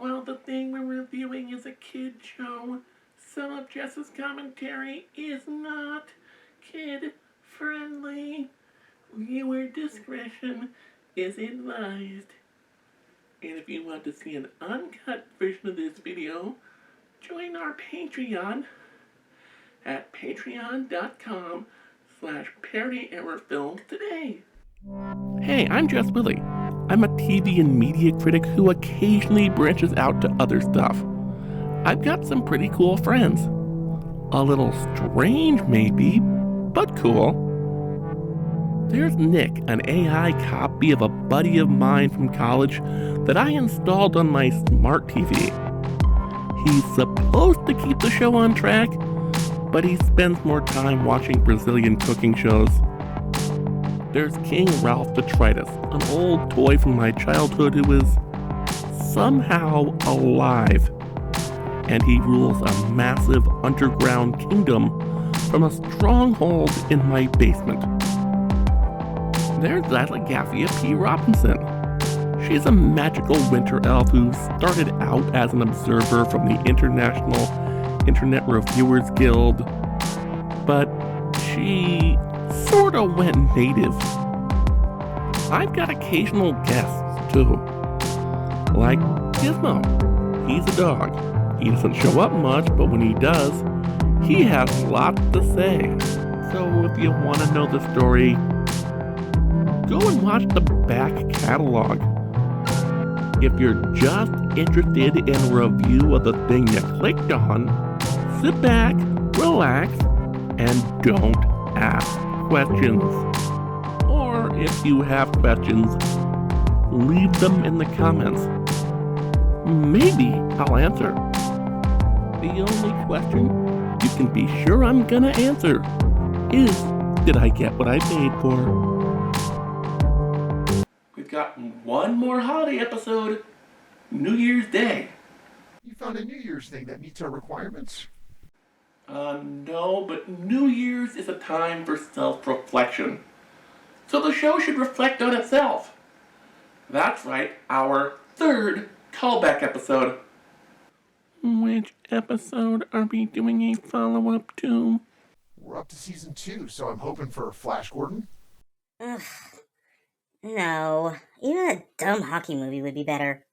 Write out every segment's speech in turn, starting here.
Well, the thing we're reviewing is a kid show. Some of Jess's commentary is not kid friendly. Viewer discretion is advised. And if you want to see an uncut version of this video, join our Patreon at patreon.com/ParodiErrorFilms today. Hey, I'm Jess Willie. I'm a TV and media critic who occasionally branches out to other stuff. I've got some pretty cool friends. A little strange, maybe, but cool. There's Nick, an AI copy of a buddy of mine from college that I installed on my smart TV. He's supposed to keep the show on track, but he spends more time watching Brazilian cooking shows. There's King Ralph Detritus, an old toy from my childhood who is somehow alive. And he rules a massive underground kingdom from a stronghold in my basement. There's Zylogaphia P. Robinson. She's a magical winter elf who started out as an observer from the International Internet Reviewers Guild, but she sorta went native. I've got occasional guests too, like Gizmo. He's a dog. He doesn't show up much, but when he does, he has lots to say. So if you want to know the story, go and watch the back catalog. If you're just interested in a review of the thing you clicked on, sit back, relax, and don't ask questions. Or if you have questions, leave them in the comments. Maybe I'll answer. The only question you can be sure I'm gonna answer is, did I get what I paid for? We've got one more holiday episode, New Year's Day. You found a New Year's thing that meets our requirements? No, but New Year's is a time for self-reflection. So the show should reflect on itself. That's right, our third callback episode. Which episode are we doing a follow-up to? We're up to season 2, so I'm hoping for Flash Gordon. Ugh. No, even a dumb hockey movie would be better.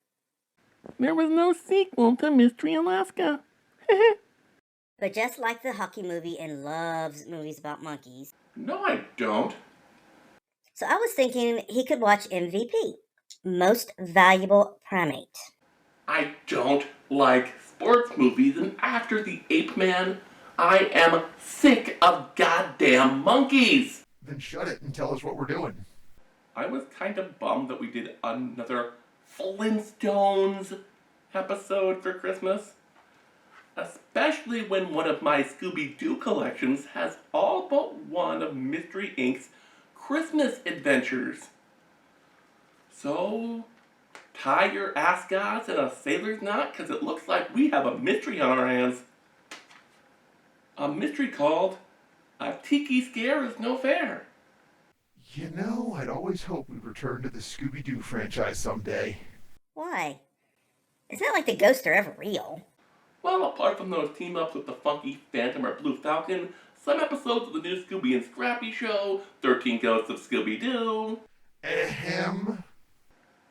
There was no sequel to Mystery Alaska. But Jess likes the hockey movie and loves movies about monkeys. No, I don't. So I was thinking he could watch MVP, Most Valuable Primate. I don't like sports movies, and after The Ape Man, I am sick of goddamn monkeys. Then shut it and tell us what we're doing. I was kind of bummed that we did another Flintstones episode for Christmas. Especially when one of my Scooby-Doo collections has all but one of Mystery Inc.'s Christmas adventures. So, tie your ascots in a sailor's knot, because it looks like we have a mystery on our hands. A mystery called A Tiki Scare is No Fair. You know, I'd always hoped we'd return to the Scooby-Doo franchise someday. Why? It's not like the ghosts are ever real. Well, apart from those team-ups with the funky Phantom or Blue Falcon, some episodes of the new Scooby and Scrappy show, 13 Ghosts of Scooby-Doo. Ahem.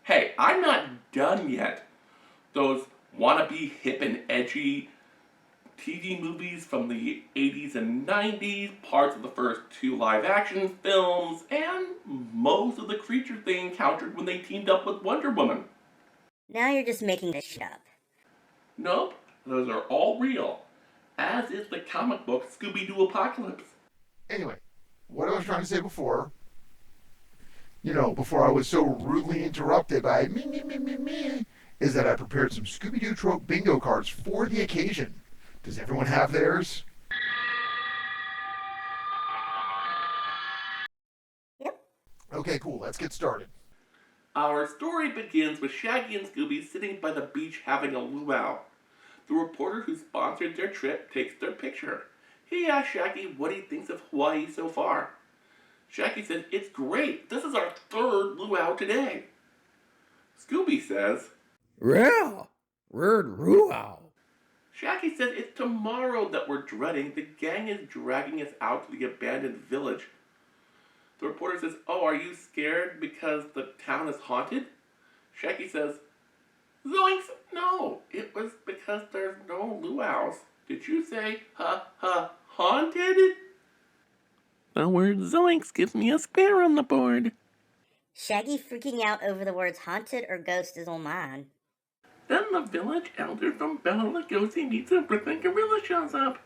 Hey, I'm not done yet. Those wannabe hip and edgy TV movies from the 80s and 90s, parts of the first 2 live-action films, and most of the creatures they encountered when they teamed up with Wonder Woman. Now you're just making this shit up. Nope, those are all real, as is the comic book Scooby-Doo Apocalypse. Anyway, what I was trying to say before, before I was so rudely interrupted by me, is that I prepared some Scooby-Doo trope bingo cards for the occasion. Does everyone have theirs? Yep. Okay, cool. Let's get started. Our story begins with Shaggy and Scooby sitting by the beach having a luau. The reporter who sponsored their trip takes their picture. He asks Shaggy what he thinks of Hawaii so far. Shaggy says, "It's great. This is our 3rd luau today." Scooby says, "Well, Word Ruow. Shaggy says it's tomorrow that we're dreading. The gang is dragging us out to the abandoned village. The reporter says, "Oh, are you scared because the town is haunted?" Shaggy says, "Zoinks! No, it was because there's no luau's. Did you say, haunted?" The word zoinks gives me a square on the board. Shaggy freaking out over the words haunted or ghost is on mine. Then the village elder from Bela Lugosi meets a Brooklyn gorilla shows up.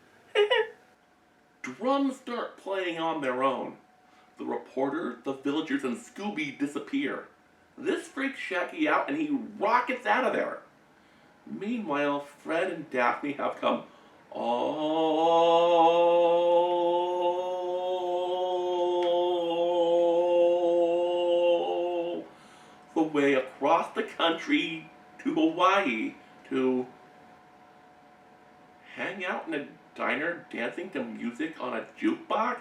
Drums start playing on their own. The reporter, the villagers, and Scooby disappear. This freaks Shaggy out and he rockets out of there. Meanwhile, Fred and Daphne have come all the way across the country to Hawaii to hang out in a diner dancing to music on a jukebox.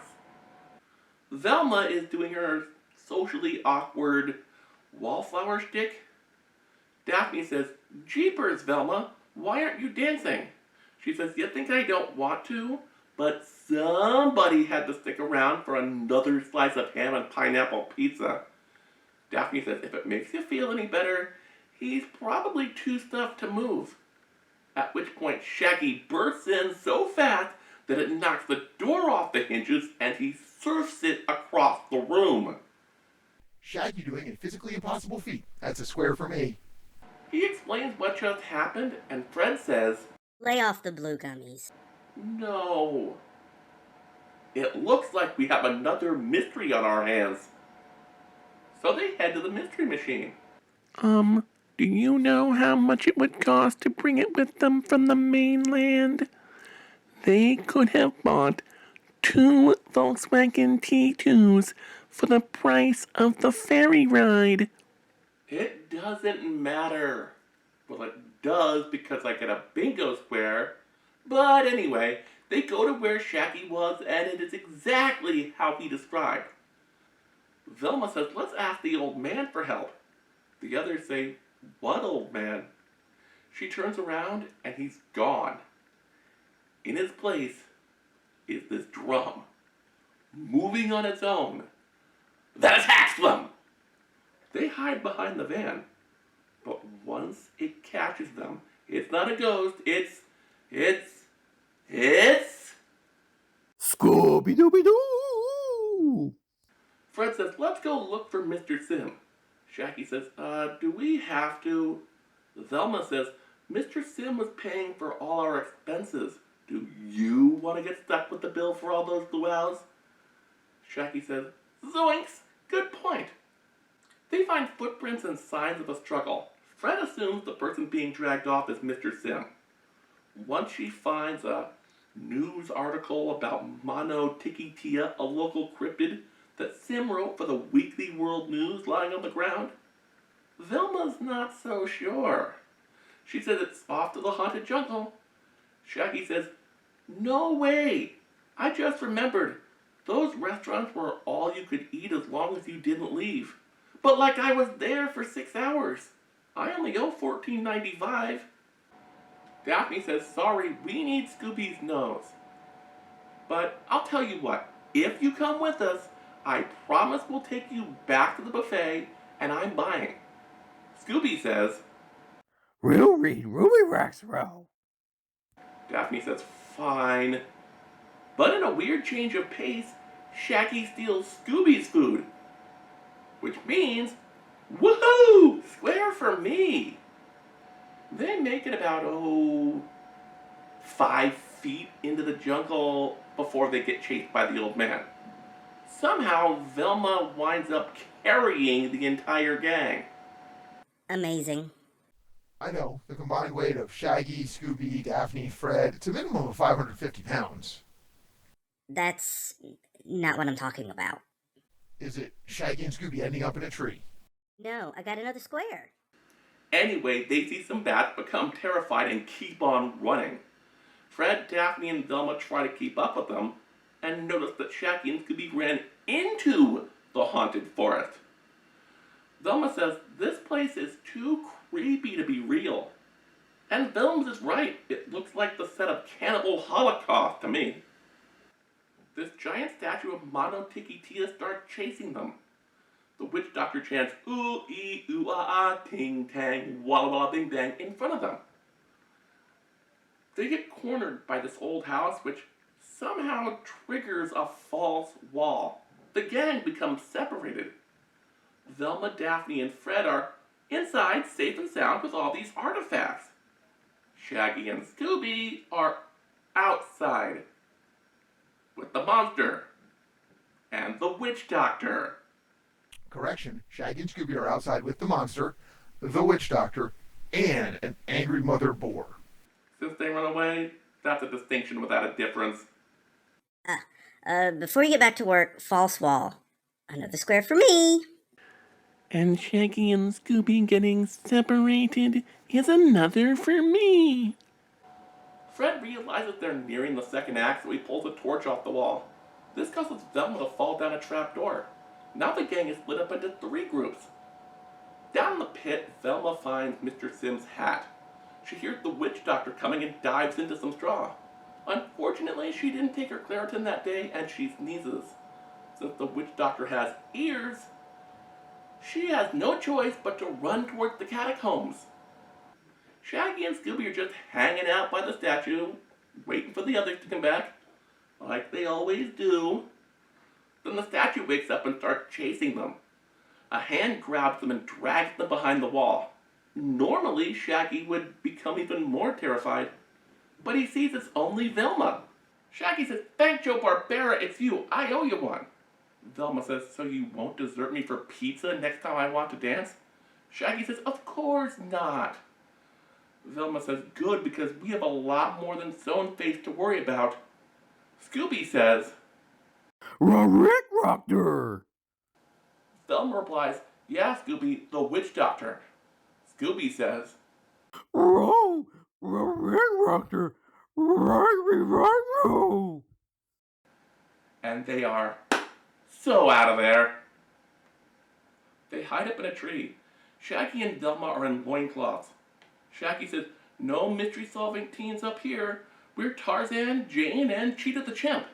Velma is doing her socially awkward wallflower shtick. Daphne says, "Jeepers, Velma, why aren't you dancing?" She says, "You think I don't want to? But somebody had to stick around for another slice of ham and pineapple pizza." Daphne says, "If it makes you feel any better, he's probably too stuffed to move." At which point Shaggy bursts in so fast that it knocks the door off the hinges and he surfs it across the room. Shaggy doing a physically impossible feat. That's a square for me. He explains what just happened, and Fred says, Lay off the blue gummies. "No. It looks like we have another mystery on our hands." So they head to the mystery machine. Do you know how much it would cost to bring it with them from the mainland? They could have bought 2 Volkswagen T2s for the price of the ferry ride. It doesn't matter. Well, it does because I get a bingo square. But anyway, they go to where Shaggy was, and it is exactly how he described. Velma says, "Let's ask the old man for help." The others say, "What old man?" She turns around, and he's gone. In his place is this drum, moving on its own, that attacks them. They hide behind the van, but once it catches them, it's not a ghost, it's Scooby-Dooby-Doo! Fred says, "Let's go look for Mr. Sim." Shaggy says, "Do we have to?" Velma says, "Mr. Sim was paying for all our expenses. Do you want to get stuck with the bill for all those luau's?" Shaggy says, "Zoinks! Good point." They find footprints and signs of a struggle. Fred assumes the person being dragged off is Mr. Sim. Once she finds a news article about Mono Tikitia, a local cryptid that Sim wrote for the Weekly World News lying on the ground, Velma's not so sure. She says it's off to the haunted jungle. Shaggy says, "No way! I just remembered. Those restaurants were all you could eat as long as you didn't leave. But like I was there for 6 hours. I only owe $14.95. Daphne says, "Sorry, we need Scooby's nose. But I'll tell you what, if you come with us, I promise we'll take you back to the buffet, and I'm buying." Scooby says, Ruby Rocks Row. Daphne says, "Fine." But in a weird change of pace, Shaggy steals Scooby's food. Which means, woohoo! Square for me! They make it about, 5 feet into the jungle before they get chased by the old man. Somehow, Velma winds up carrying the entire gang. Amazing. I know, the combined weight of Shaggy, Scooby, Daphne, Fred, it's a minimum of 550 pounds. That's not what I'm talking about. Is it Shaggy and Scooby ending up in a tree? No, I got another square. Anyway, they see some bats, become terrified, and keep on running. Fred, Daphne, and Velma try to keep up with them, and notice that Shaggy and Scooby ran into the haunted forest. Velma says this place is too creepy to be real. And Films is right. It looks like the set of Cannibal Holocaust to me. This giant statue of Mono Tiki Tia starts chasing them. The witch doctor chants, ooh, ee, ooh, ah, ah, ting, tang, walla, walla, bing, bang, in front of them. They get cornered by this old house, which somehow triggers a false wall. The gang becomes separated. Velma, Daphne, and Fred are inside, safe and sound, with all these artifacts. Shaggy and Scooby are outside with the monster and the witch doctor. Correction, Shaggy and Scooby are outside with the monster, the witch doctor, and an angry mother boar. Since they run away, that's a distinction without a difference. Before you get back to work, false wall. Another square for me. And Shaggy and Scooby getting separated is another for me. Fred realizes they're nearing the second act, so he pulls a torch off the wall. This causes Velma to fall down a trap door. Now the gang is split up into 3 groups. Down in the pit, Velma finds Mr. Sim's hat. She hears the witch doctor coming and dives into some straw. Unfortunately, she didn't take her Claritin that day, and she sneezes. Since the witch doctor has ears, she has no choice but to run towards the catacombs. Shaggy and Scooby are just hanging out by the statue, waiting for the others to come back, like they always do. Then the statue wakes up and starts chasing them. A hand grabs them and drags them behind the wall. Normally, Shaggy would become even more terrified, but he sees it's only Velma. Shaggy says, "Thank Joe Barbera, it's you. I owe you one." Velma says, "So you won't desert me for pizza next time I want to dance?" Shaggy says, "Of course not." Velma says, "Good, because we have a lot more than sewn face to worry about." Scooby says, Rick Doctor. Velma replies, "Yeah, Scooby, the witch doctor." Scooby says, Rick Doctor. Right. and they are so out of there. They hide up in a tree. Shaggy and Velma are in loincloths. Shaggy says, "No mystery-solving teens up here. We're Tarzan, Jane, and Cheetah the Chimp."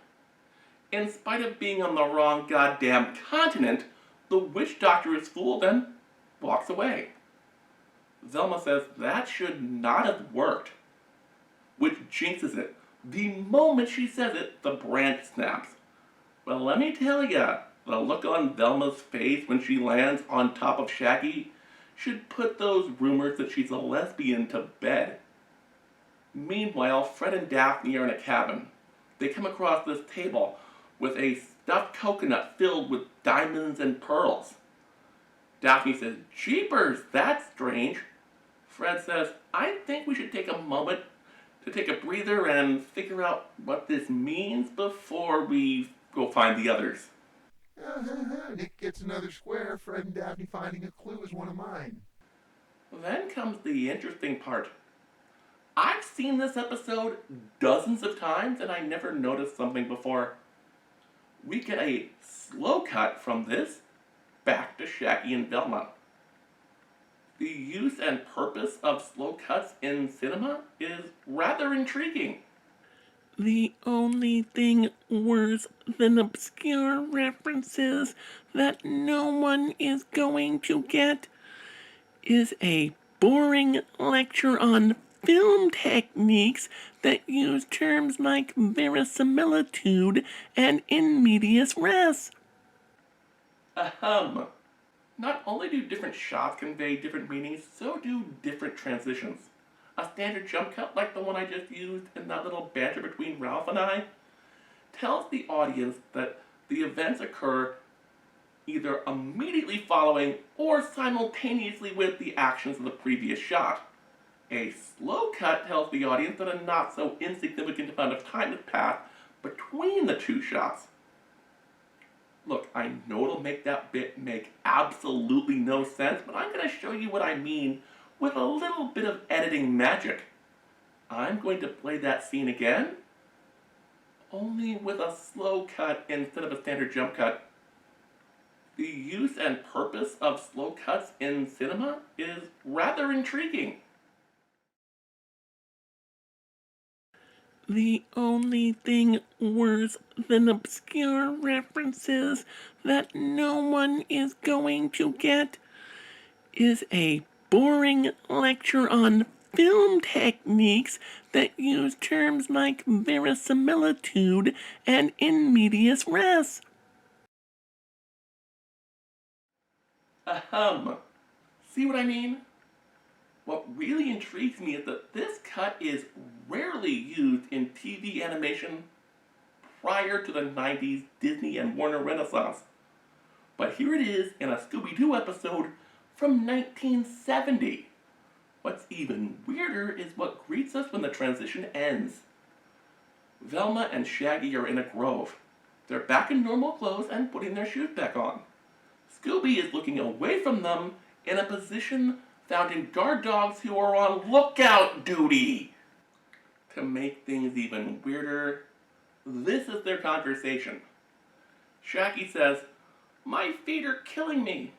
In spite of being on the wrong goddamn continent, the witch doctor is fooled and walks away. Velma says that should not have worked, which jinxes it. The moment she says it, the branch snaps. Well, let me tell ya, the look on Velma's face when she lands on top of Shaggy should put those rumors that she's a lesbian to bed. Meanwhile, Fred and Daphne are in a cabin. They come across this table with a stuffed coconut filled with diamonds and pearls. Daphne says, "Jeepers, that's strange." Fred says, "I think we should take a moment to take a breather and figure out what this means before we go find the others." Nick gets another square. Fred and Daphne finding a clue is one of mine. Then comes the interesting part. I've seen this episode dozens of times and I never noticed something before. We get a slow cut from this back to Shaggy and Velma. The use and purpose of slow cuts in cinema is rather intriguing. The only thing worse than obscure references that no one is going to get is a boring lecture on film techniques that use terms like verisimilitude and in medias res. Ahem. Not only do different shots convey different meanings, so do different transitions. A standard jump cut like the one I just used in that little banter between Ralph and I tells the audience that the events occur either immediately following or simultaneously with the actions of the previous shot. A slow cut tells the audience that a not so insignificant amount of time has passed between the 2 shots. Look, I know it'll make that bit make absolutely no sense, but I'm going to show you what I mean with a little bit of editing magic. I'm going to play that scene again, only with a slow cut instead of a standard jump cut. The use and purpose of slow cuts in cinema is rather intriguing. The only thing worse than obscure references that no one is going to get is a boring lecture on film techniques that use terms like verisimilitude and in medias res. Ahem. See what I mean? What really intrigues me is that this cut is rarely used in TV animation prior to the 90s Disney and Warner Renaissance. But here it is in a Scooby-Doo episode from 1970. What's even weirder is what greets us when the transition ends. Velma and Shaggy are in a grove. They're back in normal clothes and putting their shoes back on. Scooby is looking away from them in a position found in guard dogs who are on lookout duty. To make things even weirder, this is their conversation. Shaggy says, "My feet are killing me."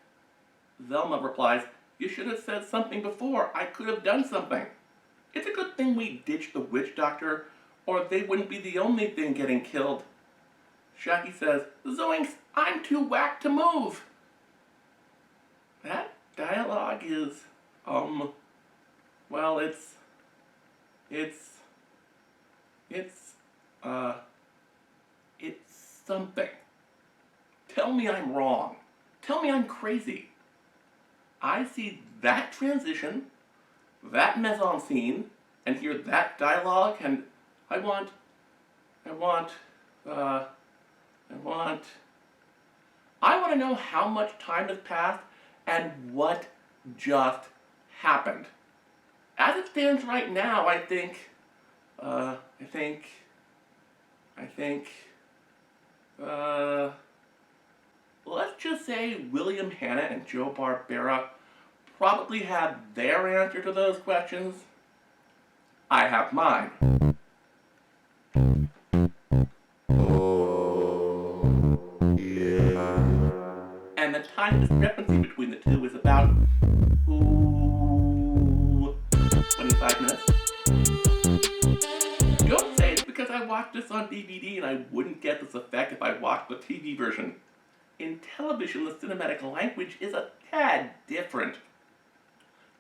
Velma replies, "You should have said something before. I could have done something. It's a good thing we ditched the witch doctor, or they wouldn't be the only thing getting killed." Shaggy says, "Zoinks, I'm too whacked to move." That dialogue is, well, it's something. Tell me I'm wrong. Tell me I'm crazy. I see that transition, that mise-en-scene, and hear that dialogue, and I want to know how much time has passed and what just happened. As it stands right now, I think, let's just say William Hanna and Joe Barbera probably had their answer to those questions. I have mine. And the time discrepancy between the two is about 25 minutes. Don't say it's because I watched this on DVD and I wouldn't get this effect if I watched the TV version. In television, the cinematic language is a tad different.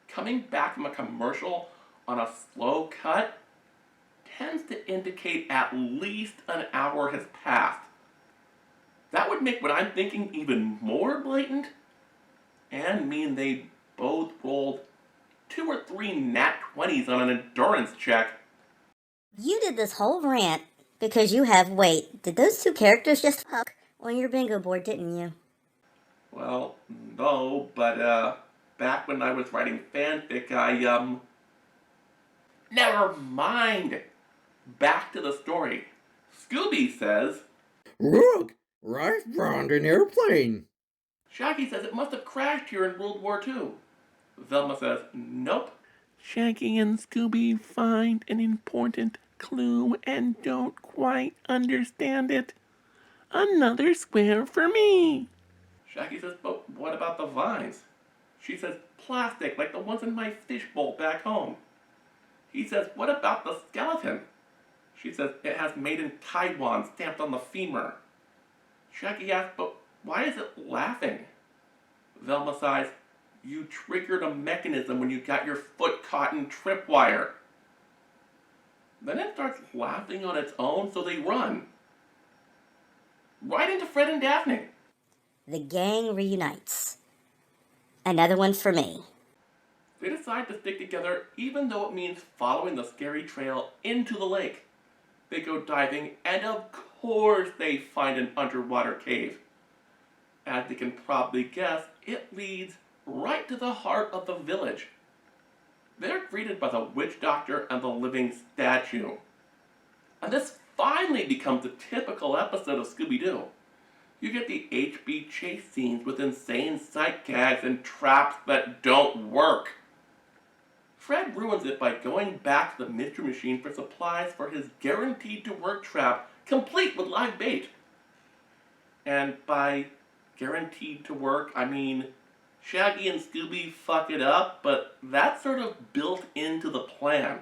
Coming back from a commercial on a slow cut tends to indicate at least an hour has passed. That would make what I'm thinking even more blatant and mean they both rolled 2 or 3 nat 20s on an endurance check. You did this whole rant because you have weight. Did those two characters just fuck on your bingo board, didn't you? Well, no, but back when I was writing fanfic, never mind. Back to the story. Scooby says, Look, I found an airplane. Shaggy says it must have crashed here in World War II. Velma says, nope. Shaggy and Scooby find an important clue and don't quite understand it. Another square for me. Shaggy says, but what about the vines? She says, plastic, like the ones in my fishbowl back home. He says, what about the skeleton? She says, it has made in Taiwan stamped on the femur. Shaggy asks, but why is it laughing? Velma sighs, you triggered a mechanism when you got your foot caught in tripwire. Then it starts laughing on its own, so they run. Right into Fred and Daphne. The gang reunites. Another one for me. They decide to stick together even though it means following the scary trail into the lake. They go diving, and of course they find an underwater cave. As they can probably guess, it leads right to the heart of the village. They're greeted by the witch doctor and the living statue. And this finally becomes a typical episode of Scooby-Doo. You get the HB chase scenes with insane sight gags and traps that don't work. Fred ruins it by going back to the mystery machine for supplies for his guaranteed to work trap, complete with live bait. And by guaranteed to work, I mean Shaggy and Scooby fuck it up, but that's sort of built into the plan.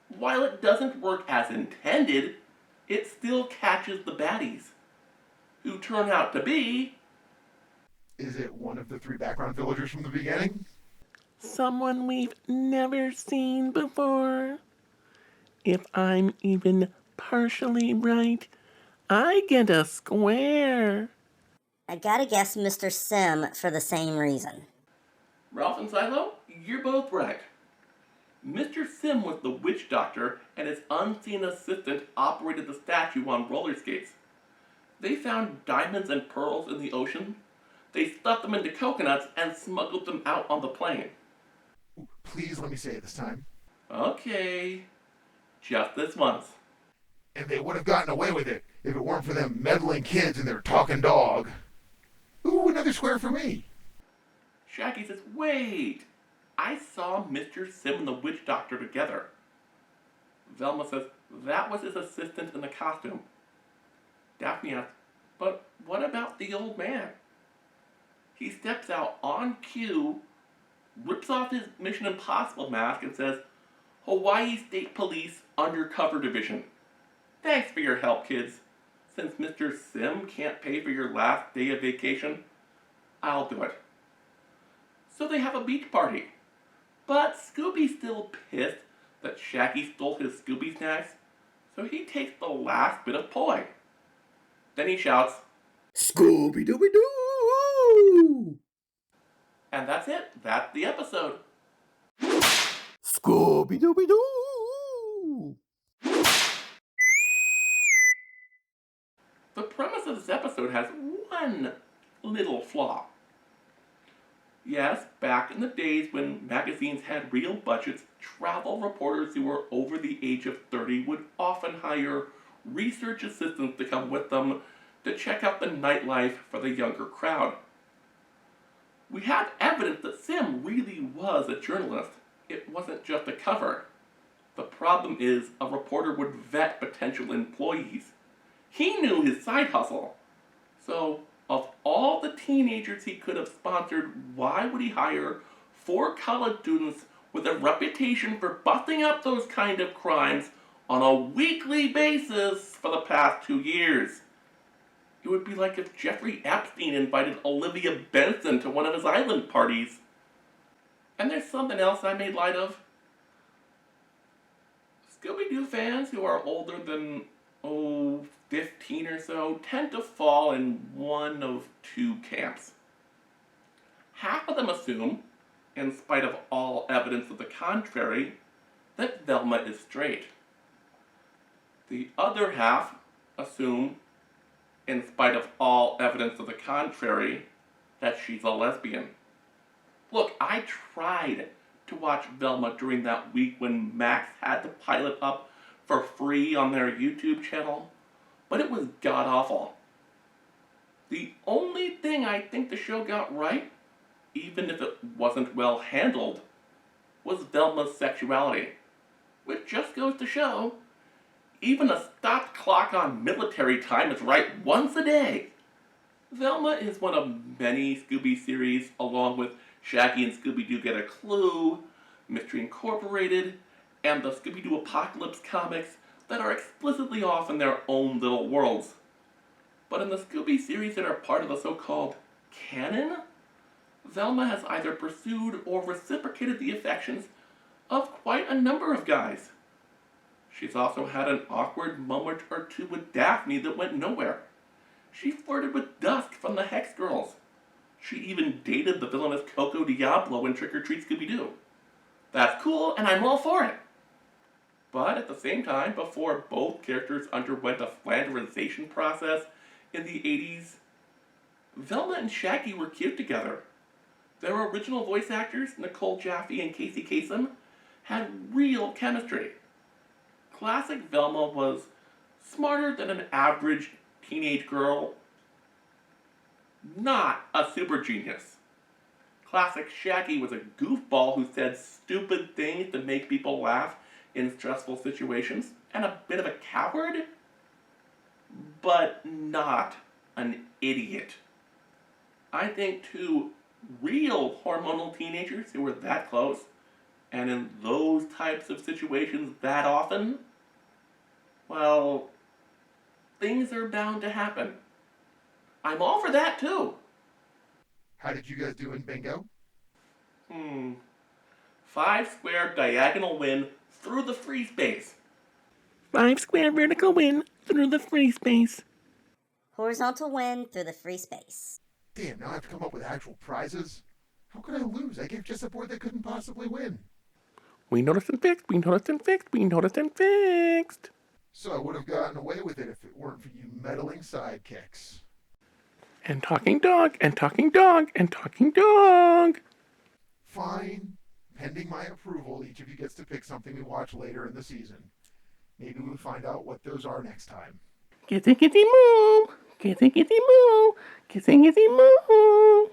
while it doesn't work as intended, it still catches the baddies, who turn out to be... Is it one of the three background villagers from the beginning? someone we've never seen before. If I'm even partially right, I get a square. I gotta guess Mr. Sim for the same reason. Ralph and Silo, you're both right. Mr. Sim was the witch doctor, and his unseen assistant operated the statue on roller skates. They found diamonds and pearls in the ocean. They stuffed them into coconuts and smuggled them out on the plane. Ooh, please let me say it this time. Okay, just this once. And they would have gotten away with it if it weren't for them meddling kids and their talking dog. Ooh, another square for me. Shaggy says, wait, I saw Mr. Sim and the witch doctor together. Velma says, that was his assistant in the costume. Daphne asks, but what about the old man? He steps out on cue, rips off his Mission Impossible mask and says, Hawaii State Police Undercover Division. Thanks for your help, kids. Since Mr. Sim can't pay for your last day of vacation, I'll do it. So they have a beach party. But Scooby's still pissed that Shaggy stole his Scooby snacks, so he takes the last bit of poi. Then he shouts, Scooby-Dooby-Doo! and that's it. That's the episode. Scooby-Dooby-Doo! The premise of this episode has one little flaw. Yes, back in the days when magazines had real budgets, travel reporters who were over the age of 30 would often hire research assistants to come with them to check out the nightlife for the younger crowd. We have evidence that Sim really was a journalist. It wasn't just a cover. The problem is a reporter would vet potential employees. He knew his side hustle. So, of all the teenagers he could have sponsored, why would he hire 4 college students with a reputation for busting up those kind of crimes on a weekly basis for the past 2 years? It would be like if Jeffrey Epstein invited Olivia Benson to one of his island parties. And there's something else I made light of. Scooby-Doo fans who are older than, 15 or so, tend to fall in one of two camps. Half of them assume, in spite of all evidence of the contrary, that Velma is straight. The other half assume, in spite of all evidence of the contrary, that she's a lesbian. Look, I tried to watch Velma during that week when Max had the pilot up for free on their YouTube channel, but it was god-awful. The only thing I think the show got right, even if it wasn't well handled, was Velma's sexuality, which just goes to show, even a stopped clock on military time is right once a day. Velma is one of many Scooby series, along with Shaggy and Scooby-Doo Get a Clue, Mystery Incorporated, and the Scooby-Doo Apocalypse comics that are explicitly off in their own little worlds. But in the Scooby series that are part of the so-called canon, Velma has either pursued or reciprocated the affections of quite a number of guys. She's also had an awkward moment or two with Daphne that went nowhere. She flirted with Dusk from the Hex Girls. She even dated the villainous Coco Diablo in Trick or Treat Scooby-Doo. That's cool, and I'm all for it. But at the same time, before both characters underwent a flanderization process in the 80s, Velma and Shaggy were cute together. Their original voice actors, Nicole Jaffe and Casey Kasem, had real chemistry. Classic Velma was smarter than an average teenage girl, not a super genius. Classic Shaggy was a goofball who said stupid things to make people laugh in stressful situations, and a bit of a coward, but not an idiot. I think two real hormonal teenagers who were that close And in those types of situations that often, well, things are bound to happen. I'm all for that too. How did you guys do in bingo? 5 square diagonal win through the free space. 5 square vertical win through the free space. Horizontal win through the free space. Damn, now I have to come up with actual prizes? How could I lose? I gave just a board that couldn't possibly win. We noticed and fixed, we noticed and fixed, we noticed and fixed. So I would have gotten away with it if it weren't for you meddling sidekicks. And talking dog, and talking dog, and talking dog. Fine. Pending my approval, each of you gets to pick something we watch later in the season. Maybe we'll find out what those are next time. Kissy kissy moo, kissy kissy moo, kissy kissy moo.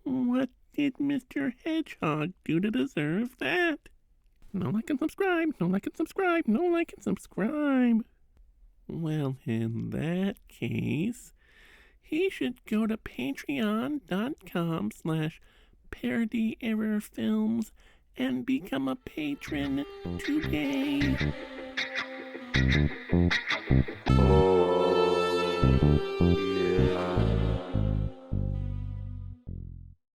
What did Mr. Hedgehog do to deserve that? No like and subscribe, no like and subscribe, no like and subscribe. Well, in that case, he should go to patreon.com/parodyerrorfilms and become a patron today. Oh, yeah.